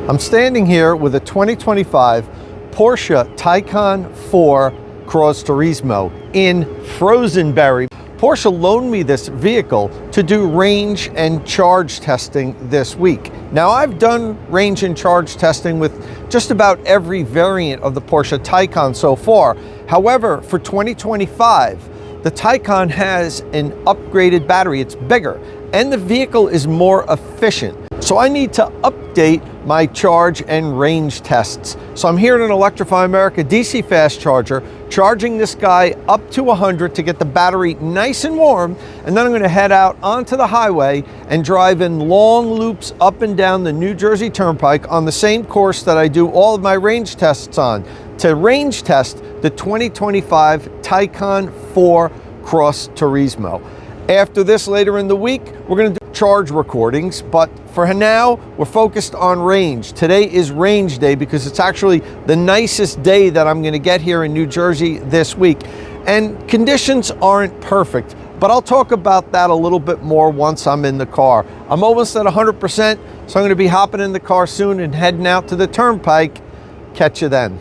I'm standing here with a 2025 Porsche Taycan 4 Cross Turismo in Frozenberry. Porsche loaned me this vehicle to do range and charge testing this week. Now, I've done range and charge testing with just about every variant of the Porsche Taycan so far. However, for 2025, the Taycan has an upgraded battery. It's bigger and the vehicle is more efficient. So I need to update my charge and range tests. So I'm here at an Electrify America DC fast charger, charging this guy up to 100 to get the battery nice and warm, and then I'm going to head out onto the highway and drive in long loops up and down the New Jersey Turnpike on the same course that I do all of my range tests on, to range test the 2025 Taycan 4 Cross Turismo. After this, later in the week, we're going to do charge recordings, but for now, we're focused on range. Today is range day because it's actually the nicest day that I'm going to get here in New Jersey this week. And conditions aren't perfect, but I'll talk about that a little bit more once I'm in the car. I'm almost at 100%, so I'm going to be hopping in the car soon and heading out to the Turnpike. Catch you then.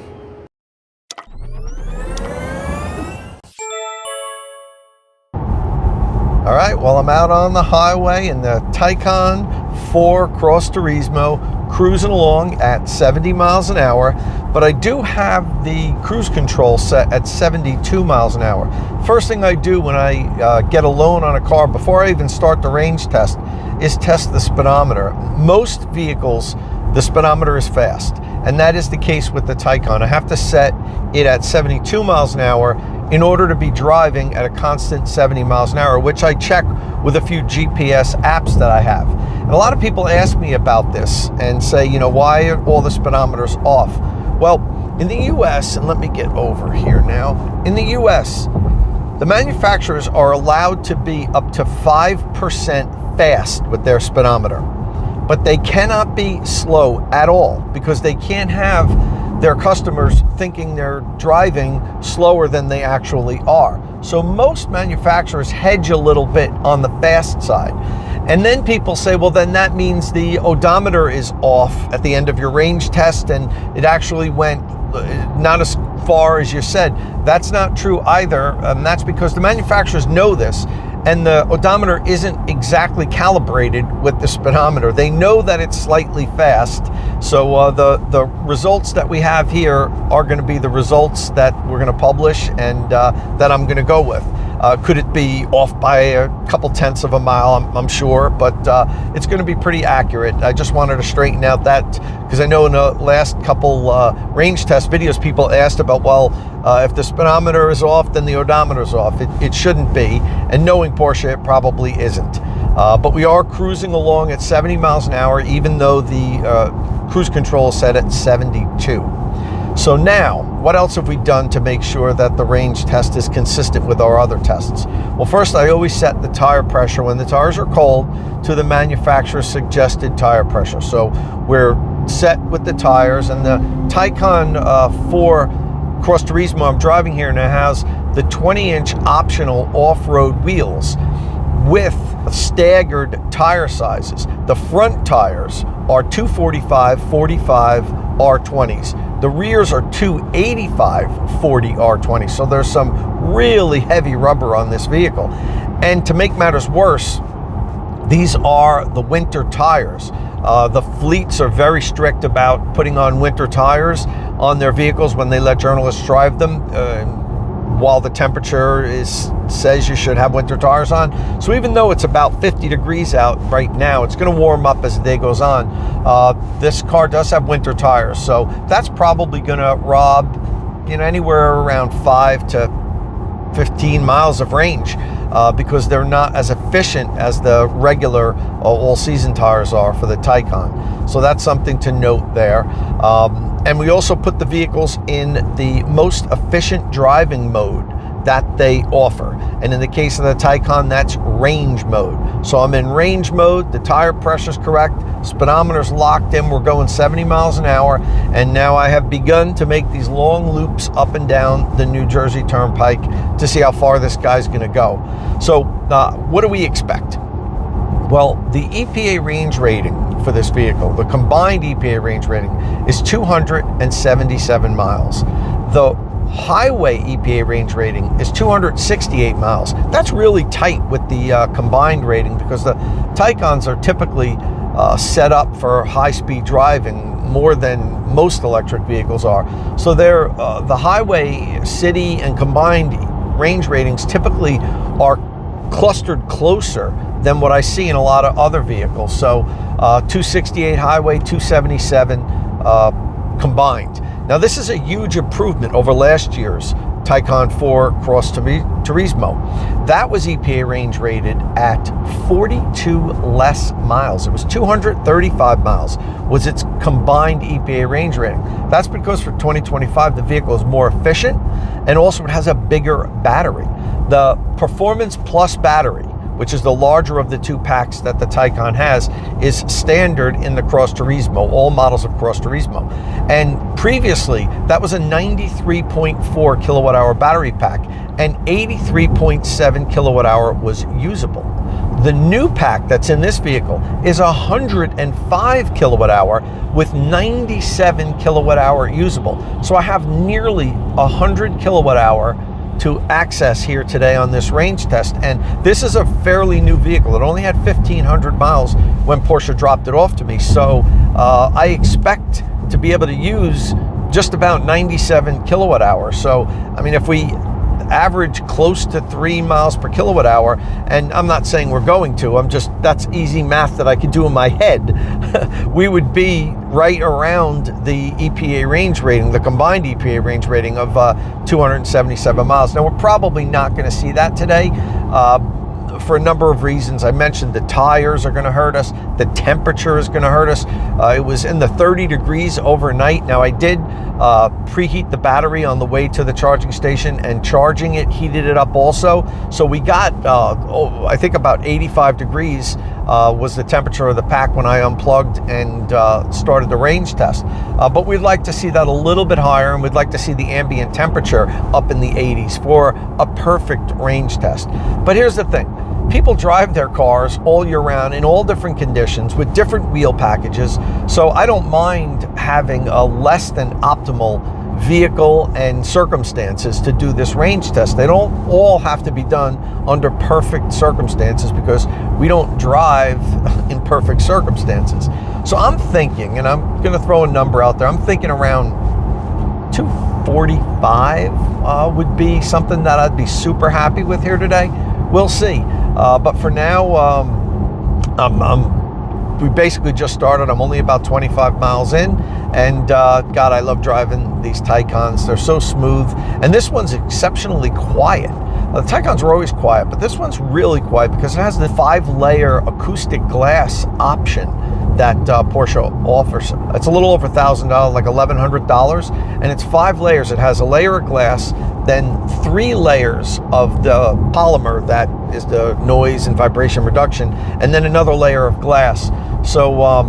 All right, well, I'm out on the highway in the Taycan 4 Cross Turismo, cruising along at 70 miles an hour, but I do have the cruise control set at 72 miles an hour. First thing I do when I get a loan on a car, before I even start the range test, is test the speedometer. Most vehicles, the speedometer is fast, and that is the case with the Taycan. I have to set it at 72 miles an hour in order to be driving at a constant 70 miles an hour, which I check with a few GPS apps that I have. And a lot of people ask me about this and say, you know, why are all the speedometers off? Well, in the US, and let me get over here now, in the US, the manufacturers are allowed to be up to 5% fast with their speedometer, but they cannot be slow at all because they can't have their customers thinking they're driving slower than they actually are. So most manufacturers hedge a little bit on the fast side. And then people say, well, then that means the odometer is off at the end of your range test and it actually went not as far as you said. That's not true either. And that's because the manufacturers know this, and the odometer isn't exactly calibrated with the speedometer. They know that it's slightly fast. So the results that we have here are going to be the results that we're going to publish and that I'm going to go with. Could it be off by a couple tenths of a mile? I'm sure, but it's going to be pretty accurate. I just wanted to straighten out that because I know in the last couple range test videos, people asked about, well, if the speedometer is off, then the odometer is off. It shouldn't be, and knowing Porsche, it probably isn't. But we are cruising along at 70 miles an hour, even though the cruise control is set at 72. So now, what else have we done to make sure that the range test is consistent with our other tests? Well, first, I always set the tire pressure when the tires are cold to the manufacturer's suggested tire pressure. So we're set with the tires, and the Taycan 4 Cross Turismo I'm driving here now has the 20-inch optional off-road wheels with staggered tire sizes. The front tires are 245/45 R20s. The rears are 285/40 R20s. So there's some really heavy rubber on this vehicle. And to make matters worse, these are the winter tires. The fleets are very strict about putting on winter tires on their vehicles when they let journalists drive them. While the temperature says you should have winter tires on. So even though it's about 50 degrees out right now, it's going to warm up as the day goes on. This car does have winter tires, so that's probably going to rob, anywhere around 5 to 15 miles of range because they're not as efficient as the regular all-season tires are for the Taycan. So that's something to note there. And we also put the vehicles in the most efficient driving mode that they offer. And in the case of the Taycan, that's range mode. So I'm in range mode, the tire pressure's correct, speedometer's locked in, we're going 70 miles an hour, and now I have begun to make these long loops up and down the New Jersey Turnpike to see how far this guy's gonna go. So what do we expect? Well, the EPA range rating for this vehicle, the combined EPA range rating, is 277 miles. The highway EPA range rating is 268 miles. That's really tight with the combined rating, because the Taycans are typically set up for high-speed driving more than most electric vehicles are. So they're the highway, city, and combined range ratings typically are clustered closer than what I see in a lot of other vehicles. So 268 highway, 277 combined. Now this is a huge improvement over last year's Taycan 4 Cross Turismo. That was EPA range rated at 42 less miles. It was 235 miles was its combined EPA range rating. That's because for 2025 the vehicle is more efficient, and also it has a bigger battery. The Performance Plus battery, which is the larger of the two packs that the Taycan has, is standard in the Cross Turismo, all models of Cross Turismo. And previously, that was a 93.4 kilowatt hour battery pack, and 83.7 kilowatt hour was usable. The new pack that's in this vehicle is 105 kilowatt hour with 97 kilowatt hour usable. So I have nearly 100 kilowatt hour to access here today on this range test. And this is a fairly new vehicle. It only had 1,500 miles when Porsche dropped it off to me. So I expect to be able to use just about 97 kilowatt hour. So, I mean, if we average close to 3 miles per kilowatt hour, and I'm not saying we're going to, that's easy math that I could do in my head, we would be right around the EPA range rating, the combined EPA range rating of 277 miles. Now, we're probably not going to see that today for a number of reasons. I mentioned the tires are going to hurt us. The temperature is going to hurt us. It was in the 30 degrees overnight. Now, I did preheat the battery on the way to the charging station, and charging it heated it up also. So we got, I think about 85 degrees was the temperature of the pack when I unplugged and started the range test. But we'd like to see that a little bit higher, and we'd like to see the ambient temperature up in the 80s for a perfect range test. But here's the thing. People drive their cars all year round in all different conditions with different wheel packages. So I don't mind having a less than optimal vehicle and circumstances to do this range test. They don't all have to be done under perfect circumstances, because we don't drive in perfect circumstances. So I'm thinking, and I'm going to throw a number out there, I'm thinking around 245 would be something that I'd be super happy with here today. We'll see. But for now, we basically just started. I'm only about 25 miles in, and God, I love driving these Taycans. They're so smooth, and this one's exceptionally quiet. The Taycans are always quiet, but this one's really quiet because it has the 5-layer acoustic glass option that Porsche offers. It's a little over $1,000, like $1,100, and it's 5 layers. It has a layer of glass, then 3 layers of the polymer that is the noise and vibration reduction, and then another layer of glass. So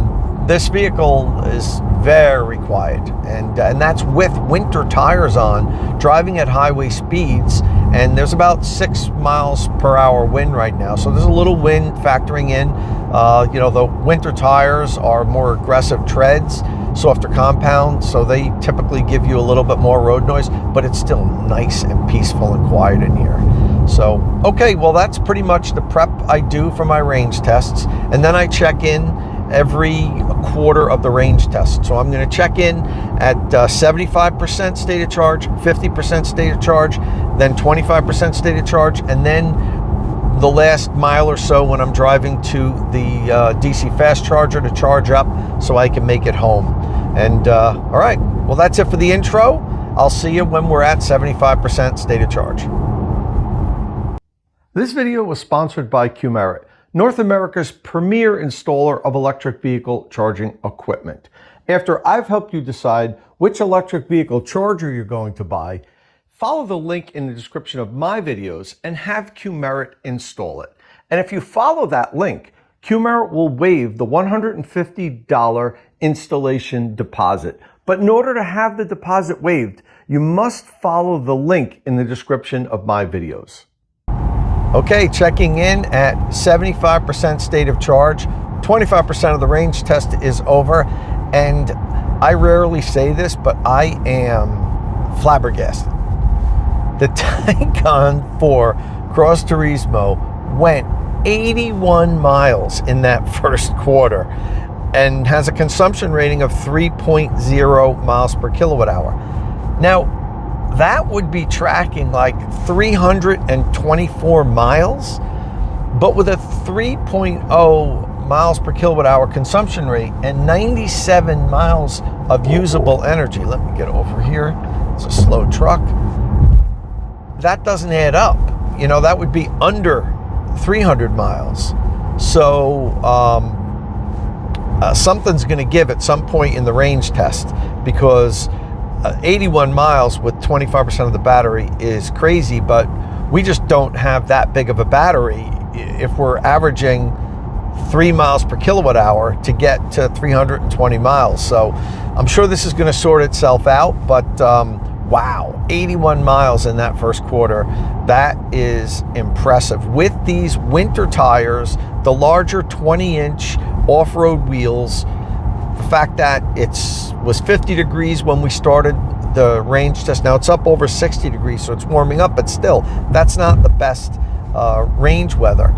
this vehicle is very quiet, and that's with winter tires on, driving at highway speeds, and there's about 6 miles per hour wind right now. So there's a little wind factoring in. The winter tires are more aggressive treads, softer compound, so they typically give you a little bit more road noise, but it's still nice and peaceful and quiet in here. So, okay, well, that's pretty much the prep I do for my range tests, and then I check in every quarter of the range test. So I'm going to check in at 75% state of charge, 50% state of charge, then 25% state of charge, and then the last mile or so when I'm driving to the DC fast charger to charge up so I can make it home. And all right, well, that's it for the intro. I'll see you when we're at 75% state of charge. This video was sponsored by Qmerit, North America's premier installer of electric vehicle charging equipment. After I've helped you decide which electric vehicle charger you're going to buy, follow the link in the description of my videos and have Qmerit install it. And if you follow that link, Qmerit will waive the $150 installation deposit. But in order to have the deposit waived, you must follow the link in the description of my videos. Okay, checking in at 75% state of charge. 25% of the range test is over, and I rarely say this, but I am flabbergasted. The Taycan 4 Cross Turismo went 81 miles in that first quarter and has a consumption rating of 3.0 miles per kilowatt hour. Now, that would be tracking like 324 miles, but with a 3.0 miles per kilowatt hour consumption rate and 97 miles of usable energy. Let me get over here. It's a slow truck. That doesn't add up. You know, that would be under 300 miles. So something's going to give at some point in the range test, because 81 miles with 25% of the battery is crazy, but we just don't have that big of a battery if we're averaging 3 miles per kilowatt hour to get to 320 miles. So I'm sure this is going to sort itself out, but wow, 81 miles in that first quarter. That is impressive. With these winter tires, the larger 20-inch off-road wheels, the fact that it was 50 degrees when we started the range test. Now it's up over 60 degrees, so it's warming up, but still, that's not the best range weather.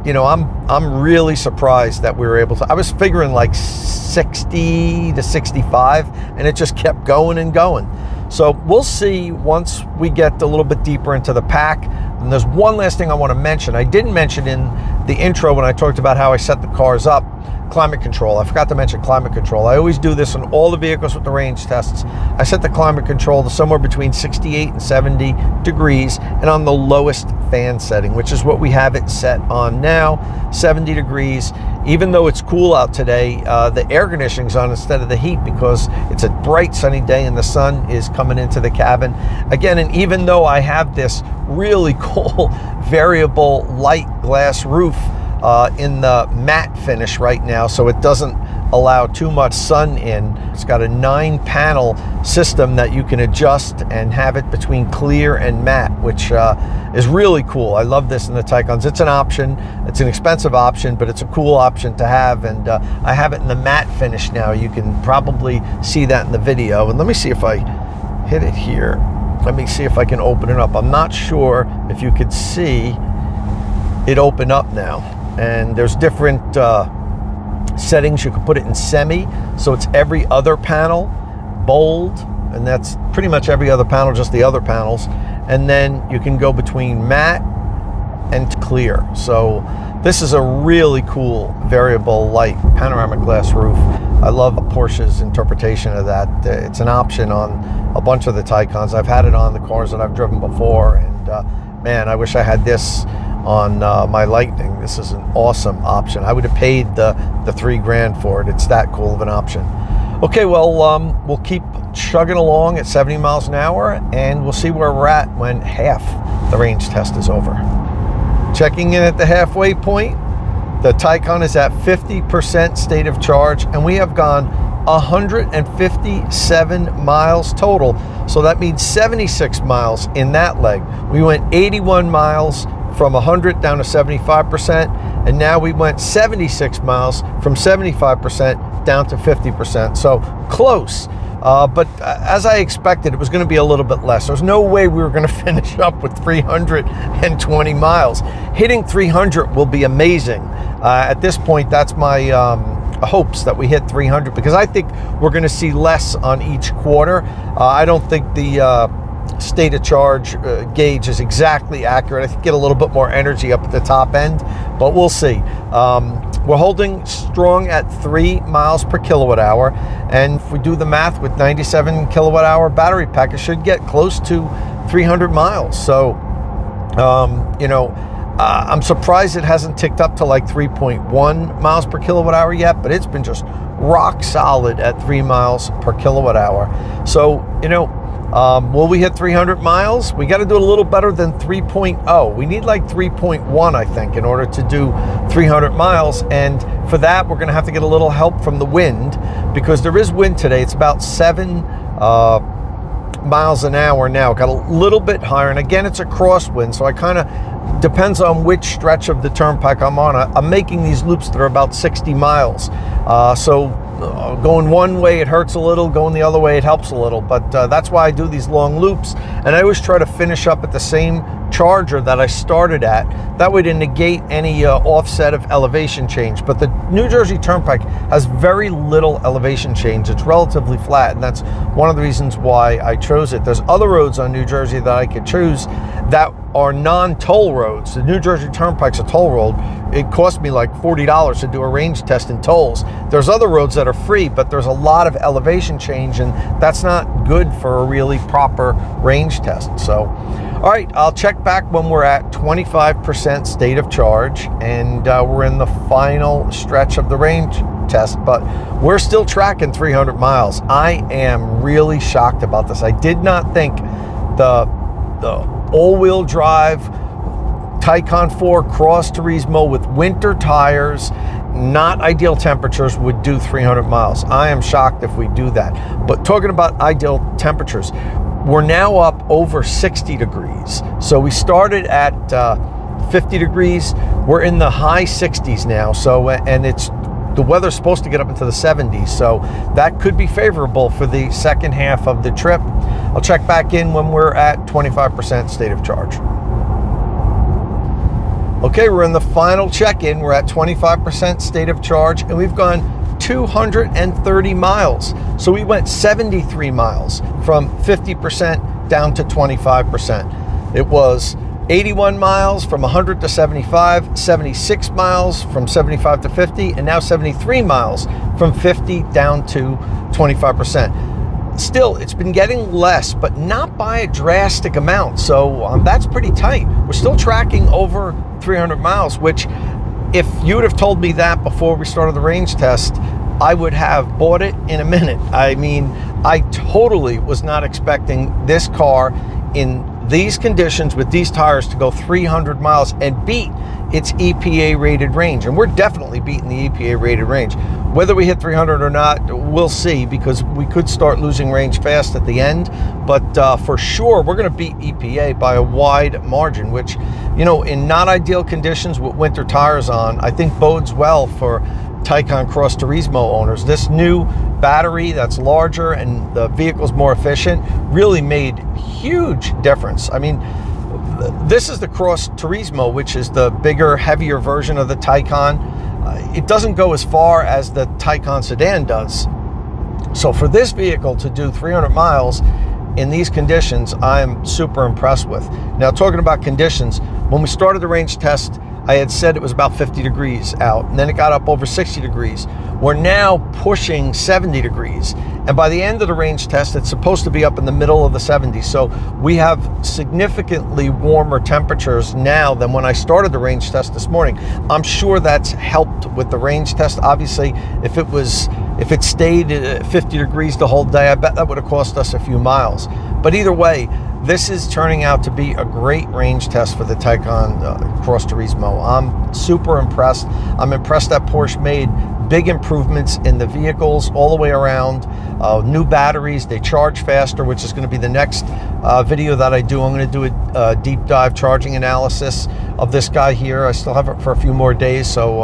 You know, I'm really surprised that we were able to. I was figuring like 60 to 65, and it just kept going and going. So we'll see once we get a little bit deeper into the pack. And there's one last thing I want to mention. I didn't mention in the intro when I talked about how I set the cars up. Climate control. I forgot to mention climate control. I always do this on all the vehicles with the range tests. I set the climate control to somewhere between 68 and 70 degrees and on the lowest fan setting, which is what we have it set on now, 70 degrees. Even though it's cool out today, the air conditioning's on instead of the heat because it's a bright sunny day and the sun is coming into the cabin. Again, and even though I have this really cool variable light glass roof in the matte finish right now, so it doesn't allow too much sun in. It's got a 9-panel system that you can adjust and have it between clear and matte, which is really cool. I love this in the Taycans. It's an option. It's an expensive option, but it's a cool option to have, and I have it in the matte finish now. You can probably see that in the video. And let me see if I hit it here. Let me see if I can open it up. I'm not sure if you could see it open up now. And there's different settings. You can put it in semi, so it's every other panel, bold, and that's pretty much every other panel, just the other panels. And then you can go between matte and clear. So this is a really cool variable light panoramic glass roof. I love Porsche's interpretation of that. It's an option on a bunch of the Taycans. I've had it on the cars that I've driven before, and man, I wish I had this on my Lightning. This is an awesome option. I would have paid the $3,000 for it. It's that cool of an option. Okay, well, we'll keep chugging along at 70 miles an hour, and we'll see where we're at when half the range test is over. Checking in at the halfway point, the Taycan is at 50% state of charge, and we have gone 157 miles total. So that means 76 miles in that leg. We went 81 miles from 100 down to 75%, and now we went 76 miles from 75% down to 50%. So close, but as I expected, it was going to be a little bit less. There's no way we were going to finish up with 320 miles. Hitting 300 will be amazing. At this point, that's my hopes, that we hit 300, because I think we're going to see less on each quarter. I don't think the state of charge gauge is exactly accurate. I think get a little bit more energy up at the top end, but we'll see. We're holding strong at 3 miles per kilowatt hour, and if we do the math with 97 kilowatt hour battery pack, it should get close to 300 miles. So you know, I'm surprised it hasn't ticked up to like 3.1 miles per kilowatt hour yet, but it's been just rock solid at 3 miles per kilowatt hour. So, you know, will we hit 300 miles? We got to do a little better than 3.0. We need like 3.1, I think, in order to do 300 miles. And for that, we're going to have to get a little help from the wind, because there is wind today. It's about 7 miles an hour now. Got a little bit higher, and again, it's a crosswind, so I kind of depends on which stretch of the turnpike I'm on. I'm making these loops that are about 60 miles. Going one way it hurts a little, going the other way it helps a little, but that's why I do these long loops, and I always try to finish up at the same charger that I started at, that way to negate any offset of elevation change. But the New Jersey Turnpike has very little elevation change. It's relatively flat, and that's one of the reasons why I chose it. There's other roads on New Jersey that I could choose that are non-toll roads. The New Jersey Turnpike's a toll road. It cost me like $40 to do a range test in tolls. There's other roads that are free, but there's a lot of elevation change, and that's not good for a really proper range test. So, all right, I'll check back when we're at 25% state of charge, and we're in the final stretch of the range test, but we're still tracking 300 miles. I am really shocked about this. I did not think the all-wheel drive Taycan 4 Cross Turismo with winter tires, not ideal temperatures, would do 300 miles. I am shocked if we do that. But talking about ideal temperatures, we're now up over 60 degrees. So we started at 50 degrees. We're in the high 60s now. So, and the weather's supposed to get up into the 70s. So that could be favorable for the second half of the trip. I'll check back in when we're at 25% state of charge. Okay, we're in the final check-in. We're at 25% state of charge, and we've gone 230 miles. So we went 73 miles from 50% down to 25%. It was 81 miles from 100 to 75, 76 miles from 75 to 50, and now 73 miles from 50 down to 25%. Still, it's been getting less, but not by a drastic amount. So that's pretty tight. We're still tracking over 300 miles, which if you would have told me that before we started the range test, I would have bought it in a minute. I mean, I totally was not expecting this car in these conditions with these tires to go 300 miles and beat its EPA rated range. And we're definitely beating the EPA rated range. Whether we hit 300 or not, we'll see, because we could start losing range fast at the end. But for sure, we're going to beat EPA by a wide margin, which, you know, in not ideal conditions with winter tires on, I think bodes well for Taycan Cross Turismo owners. This new battery that's larger and the vehicle's more efficient really made huge difference. I mean, this is the Cross Turismo, which is the bigger, heavier version of the Taycan. It doesn't go as far as the Taycan sedan does. So for this vehicle to do 300 miles in these conditions, I'm super impressed with. Now, talking about conditions, when we started the range test, I had said it was about 50 degrees out, and then it got up over 60 degrees. We're now pushing 70 degrees. And by the end of the range test, it's supposed to be up in the middle of the 70s. So we have significantly warmer temperatures now than when I started the range test this morning. I'm sure that's helped with the range test. Obviously, if it stayed at 50 degrees the whole day, I bet that would have cost us a few miles. But either way, this is turning out to be a great range test for the Taycan Cross Turismo. I'm super impressed. I'm impressed that Porsche made big improvements in the vehicles all the way around. New batteries, they charge faster, which is going to be the next video that I do. I'm going to do a deep dive charging analysis of this guy here. I still have it for a few more days, so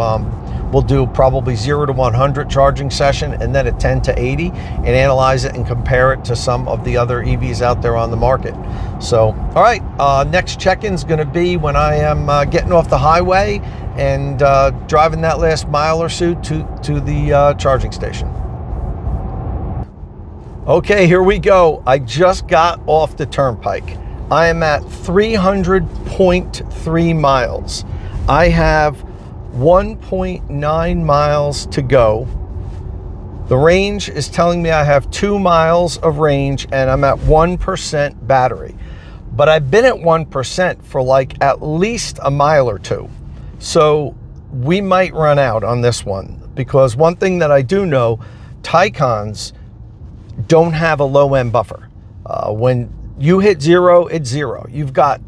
we'll do probably 0 to 100 charging session, and then a 10 to 80, and analyze it and compare it to some of the other EVs out there on the market. So, all right, next check-in is going to be when I am getting off the highway and driving that last mile or so to the charging station. Okay, here we go. I just got off the turnpike. I am at 300.3 miles. I have 1.9 miles to go. The range is telling me I have 2 miles of range, and I'm at 1% battery. But I've been at 1% for like at least a mile or two. So we might run out on this one, because one thing that I do know, Taycans don't have a low end buffer. When you hit 0, it's 0. You've got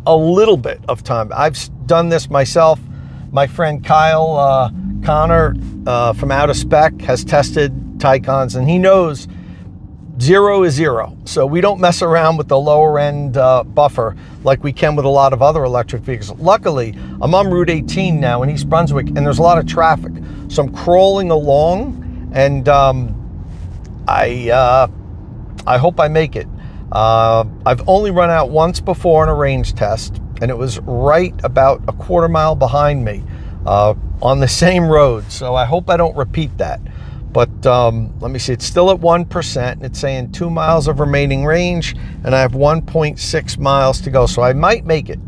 a little bit of time. I've done this myself. My friend Kyle Connor from Out of Spec has tested Taycans, and he knows 0 is 0. So we don't mess around with the lower end buffer like we can with a lot of other electric vehicles. Luckily, I'm on Route 18 now in East Brunswick, and there's a lot of traffic. So I'm crawling along, and I hope I make it. I've only run out once before on a range test, and it was right about a quarter mile behind me on the same road. So I hope I don't repeat that. But let me see, it's still at 1%, and it's saying 2 miles of remaining range, and I have 1.6 miles to go. So I might make it.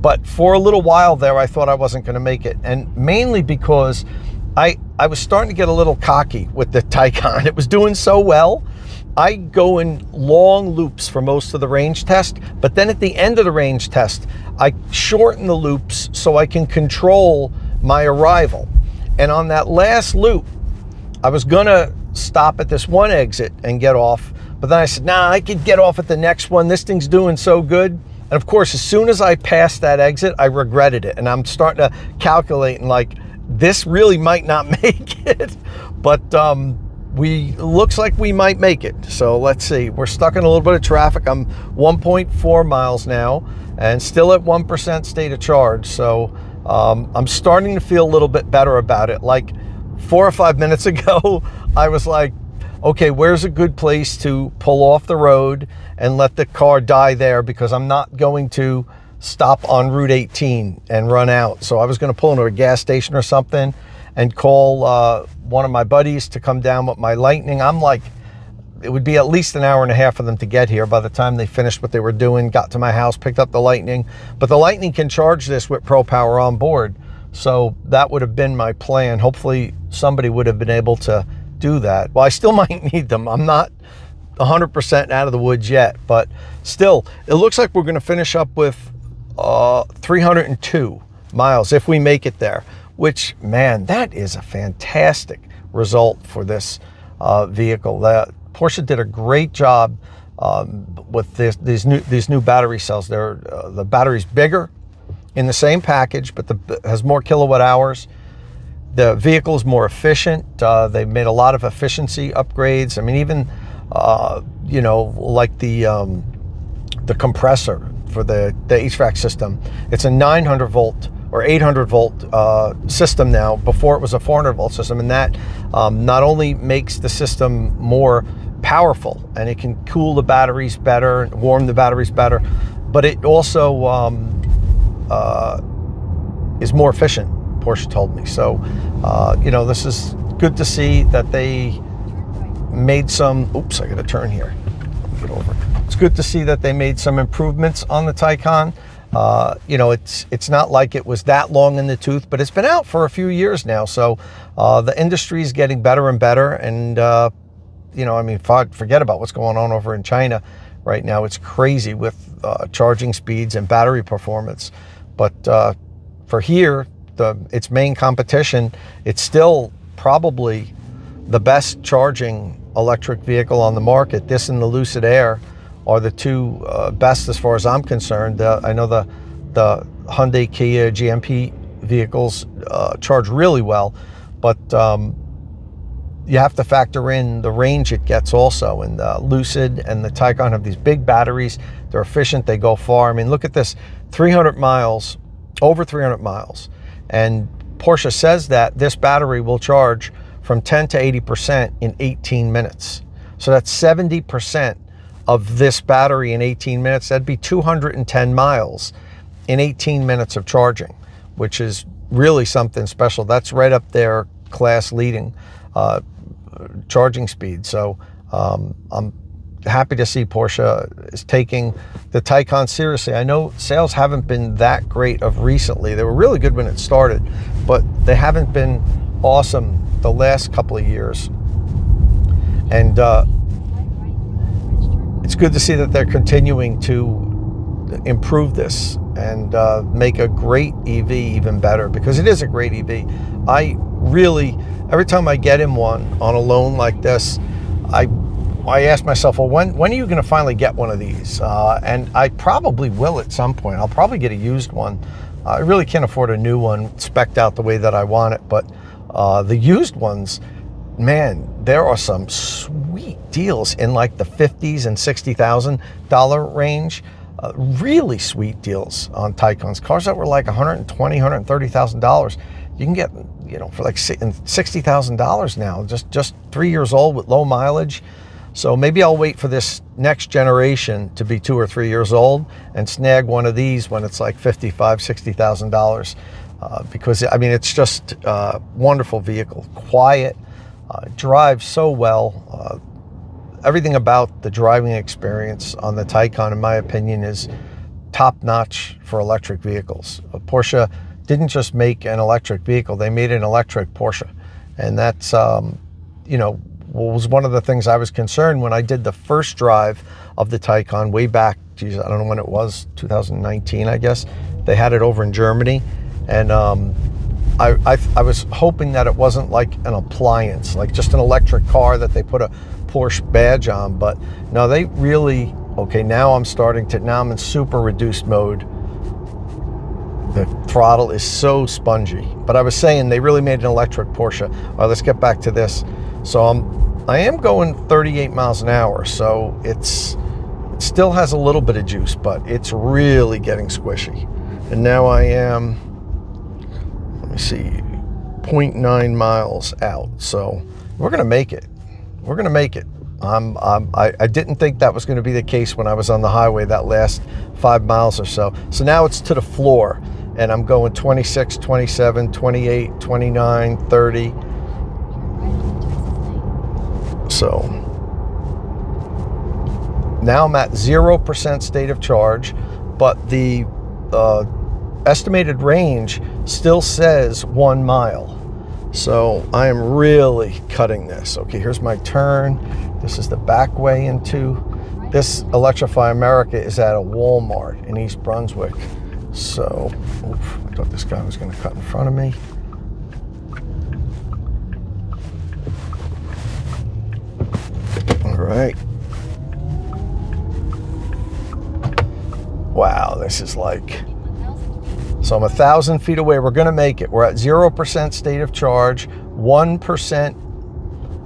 But for a little while there, I thought I wasn't going to make it. And mainly because I was starting to get a little cocky with the Taycan. It was doing so well. I go in long loops for most of the range test, but then at the end of the range test, I shorten the loops so I can control my arrival. And on that last loop, I was gonna stop at this one exit and get off, but then I said, nah, I could get off at the next one. This thing's doing so good. And of course, as soon as I passed that exit, I regretted it. And I'm starting to calculate and like, this really might not make it, but looks like we might make it. So let's see, we're stuck in a little bit of traffic. I'm 1.4 miles now and still at 1% state of charge. So I'm starting to feel a little bit better about it. Like 4 or 5 minutes ago, I was like, okay, where's a good place to pull off the road and let the car die there, because I'm not going to stop on Route 18 and run out. So I was going to pull into a gas station or something and call one of my buddies to come down with my Lightning. I'm like, it would be at least an hour and a half for them to get here. By the time they finished what they were doing, got to my house, picked up the Lightning. But the Lightning can charge this with Pro Power on board. So that would have been my plan. Hopefully somebody would have been able to do that. Well, I still might need them. I'm not 100% out of the woods yet, but still, it looks like we're going to finish up with 302 miles if we make it there, which, man, that is a fantastic result for this vehicle. Porsche did a great job with these new battery cells. The battery's bigger in the same package, but has more kilowatt hours. The vehicle is more efficient. They made a lot of efficiency upgrades. I mean, even you know, like the compressor for the HVAC system. It's a 900 volt or 800 volt system now. Before it was a 400 volt system, and that not only makes the system more powerful and it can cool the batteries better, warm the batteries better, but it also is more efficient, Porsche told me. So you know, this is good to see that they made some, oops, I gotta turn here, get over. It's good to see that they made some improvements on the Taycan. You know, it's not like it was that long in the tooth, but it's been out for a few years now. So the industry is getting better and better. And, you know, I mean, forget about what's going on over in China right now. It's crazy with charging speeds and battery performance. But for here, its main competition, it's still probably the best charging electric vehicle on the market. This and the Lucid Air are the two best as far as I'm concerned. I know the Hyundai, Kia, GMP vehicles charge really well, but you have to factor in the range it gets also. And the Lucid and the Taycan have these big batteries. They're efficient. They go far. I mean, look at this, 300 miles, over 300 miles. And Porsche says that this battery will charge from 10 to 80% in 18 minutes. So that's 70% of this battery in 18 minutes. That'd be 210 miles in 18 minutes of charging, which is really something special. That's right up there, class leading charging speed. So I'm happy to see Porsche is taking the Taycan seriously. I know sales haven't been that great of recently. They were really good when it started, but they haven't been awesome the last couple of years. And it's good to see that they're continuing to improve this and make a great EV even better, because it is a great EV. I really, every time I get in one on a loan like this, I ask myself, well, when are you going to finally get one of these? And I probably will at some point. I'll probably get a used one. I really can't afford a new one spec'd out the way that I want it, but the used ones, man, there are some sweet deals in like the $50,000 and $60,000 range. Really sweet deals on Taycans. Cars that were like $120,000, $130,000. You can get, you know, for like $60,000 now, just 3 years old with low mileage. So maybe I'll wait for this next generation to be 2 or 3 years old and snag one of these when it's like $55,000, $60,000. Because I mean, it's just a wonderful vehicle, quiet, drives so well. Everything about the driving experience on the Taycan, in my opinion, is top-notch for electric vehicles. Porsche didn't just make an electric vehicle, they made an electric Porsche. And that's, you know, was one of the things I was concerned when I did the first drive of the Taycan way back, geez, I don't know when it was, 2019, I guess. They had it over in Germany. And I was hoping that it wasn't like an appliance, like just an electric car that they put a Porsche badge on. But no, they really, okay, now I'm in super reduced mode. The throttle is so spongy. But I was saying they really made an electric Porsche. All right, let's get back to this. So I am going 38 miles an hour, so it still has a little bit of juice, but it's really getting squishy. And now I am, let me see, 0.9 miles out. So we're gonna make it. We're gonna make it. I didn't think that was gonna be the case when I was on the highway that last 5 miles or so. So now it's to the floor, and I'm going 26, 27, 28, 29, 30. So now I'm at 0% state of charge, but the estimated range still says 1 mile. So I am really cutting this. Okay, here's my turn. This is the back way into this. Electrify America is at a Walmart in East Brunswick. So, oof, I thought this guy was going to cut in front of me. All right. Wow, this is like, so I'm 1,000 feet away. We're going to make it. We're at 0% state of charge, 1%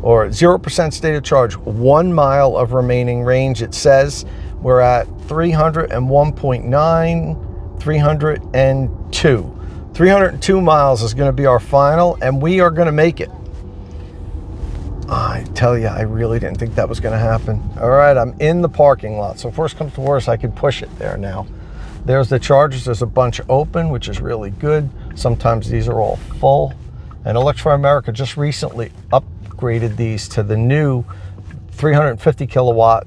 or 0% state of charge, 1 mile of remaining range. It says we're at 301.9, 302. 302 miles is going to be our final, and we are going to make it. I tell you, I really didn't think that was going to happen. All right, I'm in the parking lot. So if worse comes to worse, I could push it there now. There's the chargers. There's a bunch open, which is really good. Sometimes these are all full. And Electrify America just recently upgraded these to the new 350 kilowatt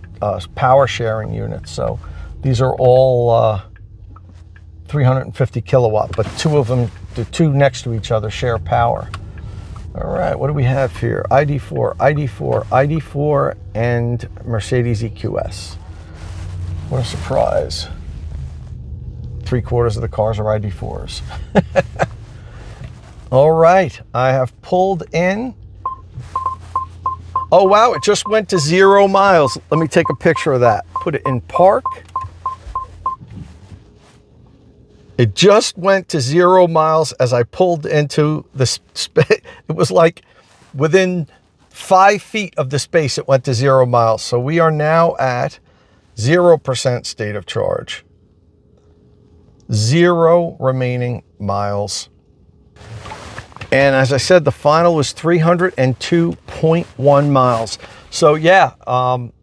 power sharing units. So these are all 350 kilowatt, but two of them, the two next to each other, share power. All right, what do we have here? ID4, ID4, ID4, and Mercedes EQS. What a surprise. 3/4 of the cars are ID4s. All right, I have pulled in. Oh, wow, it just went to 0 miles. Let me take a picture of that. Put it in park. It just went to 0 miles as I pulled into the space. It was like within 5 feet of the space, it went to 0 miles. So we are now at 0% state of charge. 0 remaining miles. And as I said, the final was 302.1 miles. So yeah,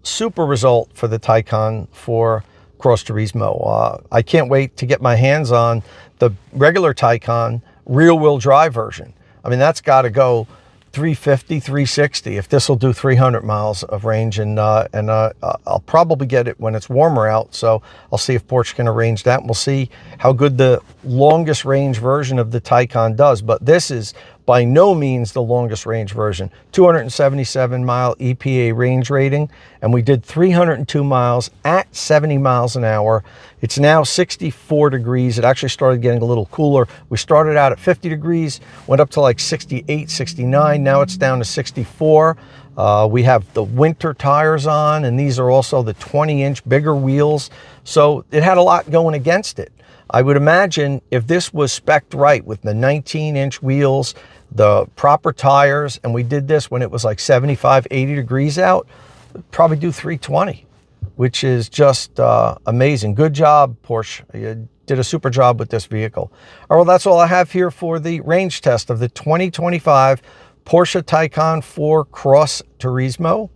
super result for the Taycan for Cross Turismo. I can't wait to get my hands on the regular Taycan rear-wheel drive version. I mean, that's got to go 350, 360 if this will do 300 miles of range. And I'll probably get it when it's warmer out. So I'll see if Porsche can arrange that. And we'll see how good the longest range version of the Taycan does. But this is by no means the longest range version. 277 mile EPA range rating, and we did 302 miles at 70 miles an hour. It's now 64 degrees. It actually started getting a little cooler. We started out at 50 degrees, went up to like 68, 69. Now it's down to 64. We have the winter tires on, and these are also the 20-inch bigger wheels. So it had a lot going against it. I would imagine if this was spec'd right with the 19-inch wheels, the proper tires, and we did this when it was like 75, 80 degrees out, probably do 320, which is just amazing. Good job, Porsche. You did a super job with this vehicle. All right, well, that's all I have here for the range test of the 2025 Porsche Taycan 4 Cross Turismo.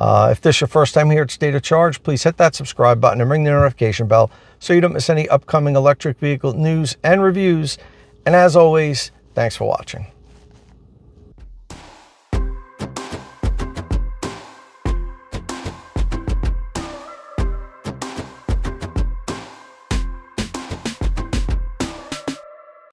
If this is your first time here at State of Charge, please hit that subscribe button and ring the notification bell so you don't miss any upcoming electric vehicle news and reviews. And as always, thanks for watching.